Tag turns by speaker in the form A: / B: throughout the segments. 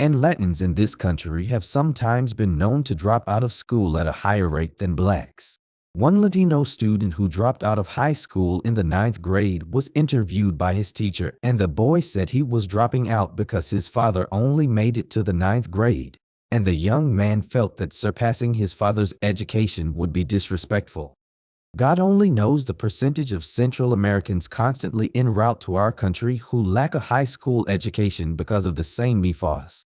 A: and Latins in this country have sometimes been known to drop out of school at a higher rate than blacks. One Latino student who dropped out of high school in the ninth grade was interviewed by his teacher, and the boy said he was dropping out because his father only made it to the ninth grade, and the young man felt that surpassing his father's education would be disrespectful. God only knows the percentage of Central Americans constantly en route to our country who lack a high school education because of the same ethos.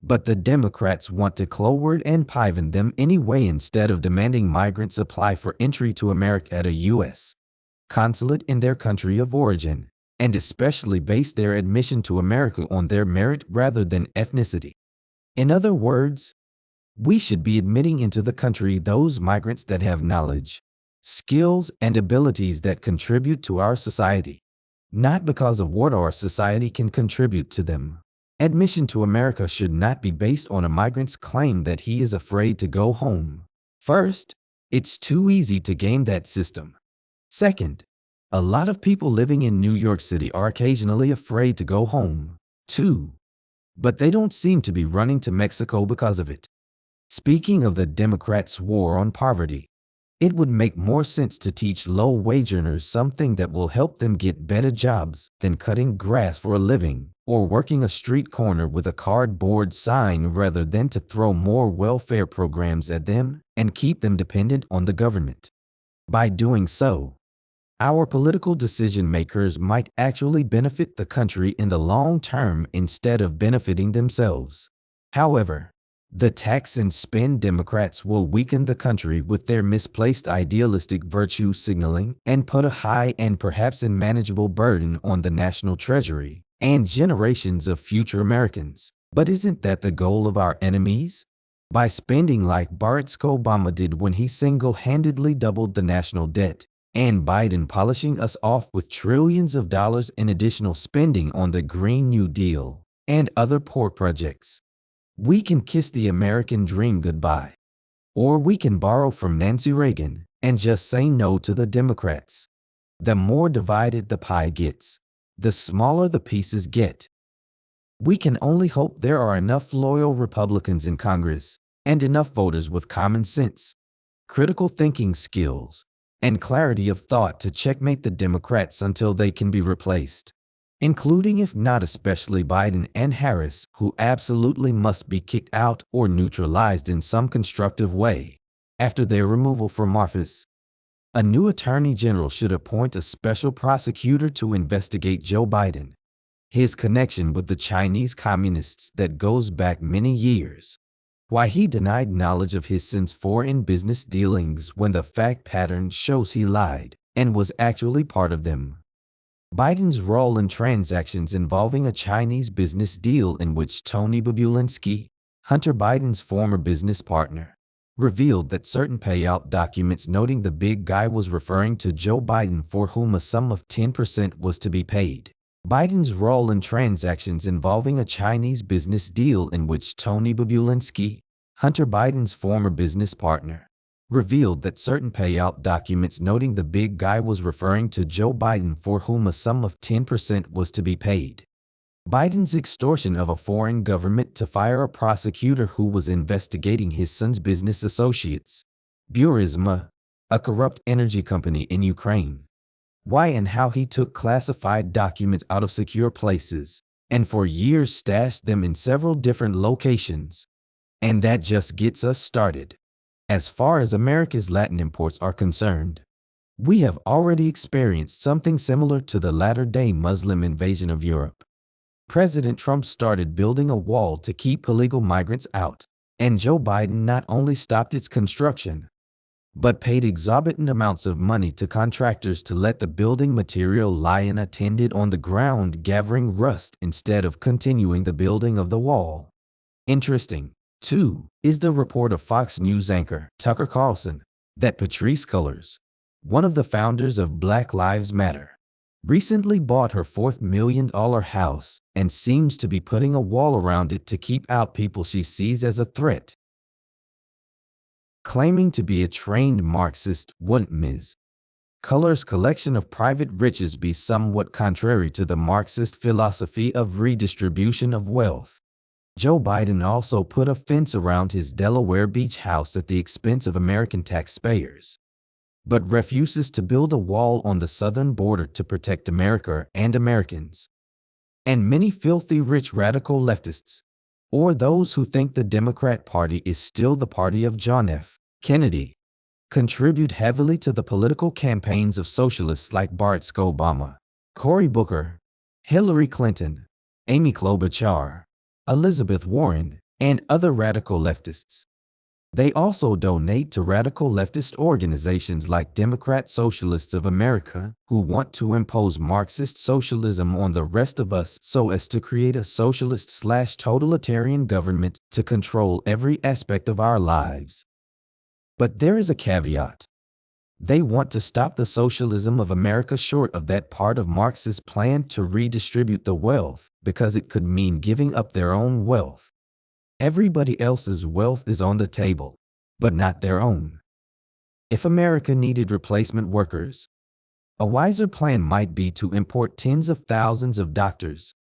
A: But the Democrats want to cloward and pivot them anyway instead of demanding migrants apply for entry to America at a U.S. consulate in their country of origin, and especially base their admission to America on their merit rather than ethnicity. In other words, we should be admitting into the country those migrants that have knowledge, skills, and abilities that contribute to our society, not because of what our society can contribute to them. Admission to America should not be based on a migrant's claim that he is afraid to go home. First, it's too easy to game that system. Second, a lot of people living in New York City are occasionally afraid to go home, too. But they don't seem to be running to Mexico because of it. Speaking of the Democrats' war on poverty, it would make more sense to teach low-wage earners something that will help them get better jobs than cutting grass for a living or working a street corner with a cardboard sign rather than to throw more welfare programs at them and keep them dependent on the government. By doing so, our political decision makers might actually benefit the country in the long term instead of benefiting themselves. However, the tax and spend Democrats will weaken the country with their misplaced idealistic virtue signaling and put a high and perhaps unmanageable burden on the national treasury and generations of future Americans. But isn't that the goal of our enemies? By spending like Barack Obama did when he single-handedly doubled the national debt, and Biden polishing us off with trillions of dollars in additional spending on the Green New Deal and other poor projects. We can kiss the American dream goodbye. Or we can borrow from Nancy Reagan and just say no to the Democrats. The more divided the pie gets, the smaller the pieces get. We can only hope there are enough loyal Republicans in Congress and enough voters with common sense, critical thinking skills, and clarity of thought to checkmate the Democrats until they can be replaced, including if not especially Biden and Harris, who absolutely must be kicked out or neutralized in some constructive way after their removal from office. A new attorney general should appoint a special prosecutor to investigate Joe Biden, his connection with the Chinese communists that goes back many years, why he denied knowledge of his son's foreign business dealings when the fact pattern shows he lied and was actually part of them. Biden's role in transactions involving a Chinese business deal in which Tony Bobulinski, Hunter Biden's former business partner, revealed that certain payout documents noting the big guy was referring to Joe Biden, for whom a sum of 10% was to be paid. Biden's role in transactions involving a Chinese business deal in which Tony Bobulinski, Hunter Biden's former business partner, revealed that certain payout documents noting the big guy was referring to Joe Biden, for whom a sum of 10% was to be paid. Biden's extortion of a foreign government to fire a prosecutor who was investigating his son's business associates, Burisma, a corrupt energy company in Ukraine. Why and how he took classified documents out of secure places and for years stashed them in several different locations. And that just gets us started. As far as America's Latin imports are concerned, we have already experienced something similar to the latter-day Muslim invasion of Europe. President Trump started building a wall to keep illegal migrants out, and Joe Biden not only stopped its construction, but paid exorbitant amounts of money to contractors to let the building material lie unattended on the ground, gathering rust instead of continuing the building of the wall. Interesting, too, is the report of Fox News anchor Tucker Carlson that Patrisse Cullors, one of the founders of Black Lives Matter, recently bought her $4 million house and seems to be putting a wall around it to keep out people she sees as a threat. Claiming to be a trained Marxist, wouldn't Ms. Cullors' collection of private riches be somewhat contrary to the Marxist philosophy of redistribution of wealth? Joe Biden also put a fence around his Delaware beach house at the expense of American taxpayers, but refuses to build a wall on the southern border to protect America and Americans. And many filthy rich radical leftists, or those who think the Democrat Party is still the party of John F. Kennedy, contribute heavily to the political campaigns of socialists like Barack Obama, Cory Booker, Hillary Clinton, Amy Klobuchar, Elizabeth Warren, and other radical leftists. They also donate to radical leftist organizations like Democrat Socialists of America, who want to impose Marxist socialism on the rest of us so as to create a socialist/totalitarian government to control every aspect of our lives. But there is a caveat. They want to stop the socialism of America short of that part of Marx's plan to redistribute the wealth, because it could mean giving up their own wealth. Everybody else's wealth is on the table, but not their own. If America needed replacement workers, a wiser plan might be to import tens of thousands of doctors,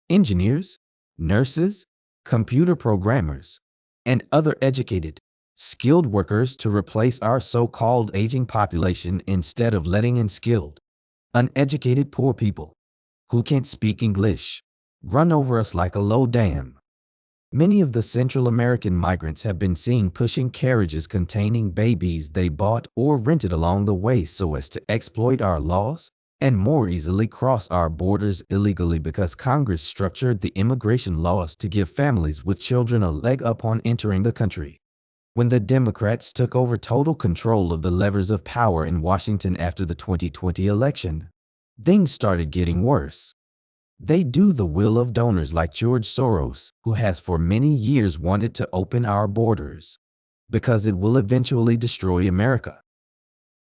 A: engineers, nurses, computer programmers, and other educated, skilled workers to replace our so-called aging population instead of letting in skilled, uneducated poor people who can't speak English run over us like a low dam. Many of the Central American migrants have been seen pushing carriages containing babies they bought or rented along the way so as to exploit our laws and more easily cross our borders illegally, because Congress structured the immigration laws to give families with children a leg up on entering the country. When the Democrats took over total control of the levers of power in Washington after the 2020 election, things started getting worse. They do the will of donors like George Soros, who has for many years wanted to open our borders, because it will eventually destroy America.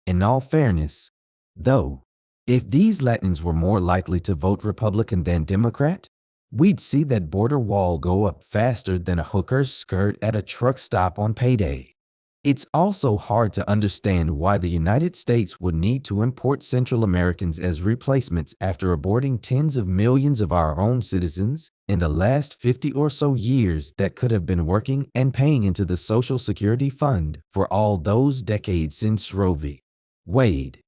A: In all fairness, though, if these Latins were more likely to vote Republican than Democrat, we'd see that border wall go up faster than a hooker's skirt at a truck stop on payday. It's also hard to understand why the United States would need to import Central Americans as replacements after aborting tens of millions of our own citizens in the last 50 or so years that could have been working and paying into the Social Security Fund for all those decades since Roe v. Wade.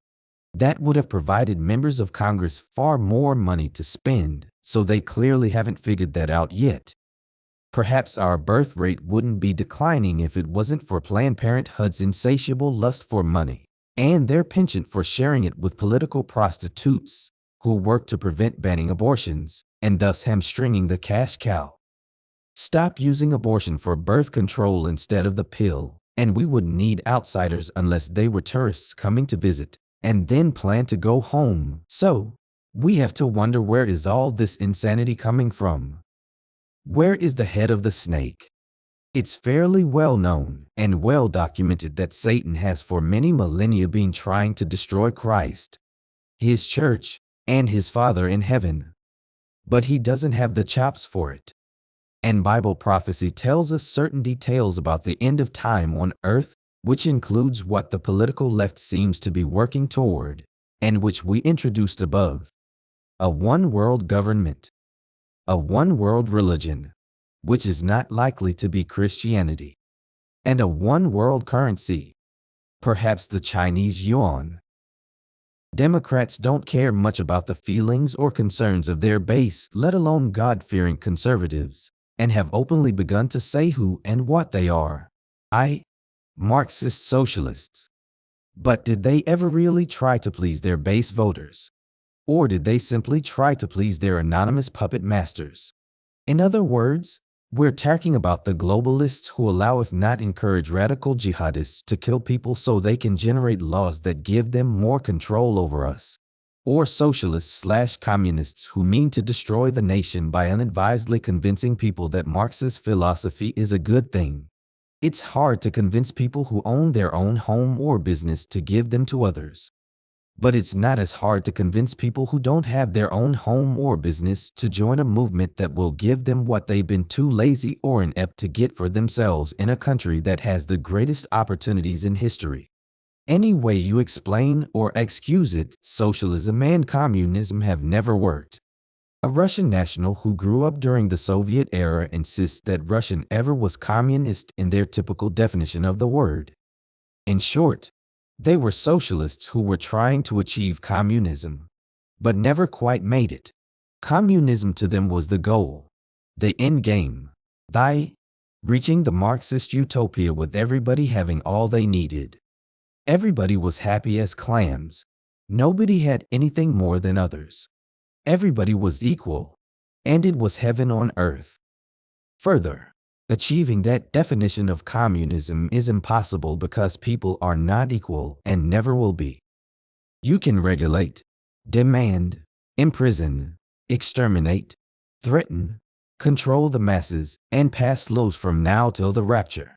A: That would have provided members of Congress far more money to spend, so they clearly haven't figured that out yet. Perhaps our birth rate wouldn't be declining if it wasn't for Planned Parenthood's insatiable lust for money and their penchant for sharing it with political prostitutes who work to prevent banning abortions and thus hamstringing the cash cow. Stop using abortion for birth control instead of the pill, and we wouldn't need outsiders unless they were tourists coming to visit and then plan to go home. So, we have to wonder, where is all this insanity coming from? Where is the head of the snake? It's fairly well known and well documented that Satan has for many millennia been trying to destroy Christ, his church, and his Father in heaven. But he doesn't have the chops for it. And Bible prophecy tells us certain details about the end of time on earth, which includes what the political left seems to be working toward, and which we introduced above. A one-world government. A one-world religion, which is not likely to be Christianity. And a one-world currency. Perhaps the Chinese yuan. Democrats don't care much about the feelings or concerns of their base, let alone God-fearing conservatives, and have openly begun to say who and what they are. Marxist socialists. But did they ever really try to please their base voters? Or did they simply try to please their anonymous puppet masters? In other words, we're talking about the globalists who allow, if not encourage, radical jihadists to kill people so they can generate laws that give them more control over us. Or socialists/communists who mean to destroy the nation by unadvisedly convincing people that Marx's philosophy is a good thing. It's hard to convince people who own their own home or business to give them to others. But it's not as hard to convince people who don't have their own home or business to join a movement that will give them what they've been too lazy or inept to get for themselves in a country that has the greatest opportunities in history. Any way you explain or excuse it, socialism and communism have never worked. A Russian national who grew up during the Soviet era insists that Russian ever was communist in their typical definition of the word. In short, they were socialists who were trying to achieve communism, but never quite made it. Communism to them was the goal, the end game, reaching the Marxist utopia with everybody having all they needed. Everybody was happy as clams. Nobody had anything more than others. Everybody was equal, and it was heaven on earth. Further, achieving that definition of communism is impossible because people are not equal and never will be. You can regulate, demand, imprison, exterminate, threaten, control the masses, and pass laws from now till the rapture.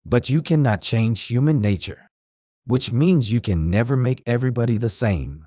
A: But you cannot change human nature, which means you can never make everybody the same.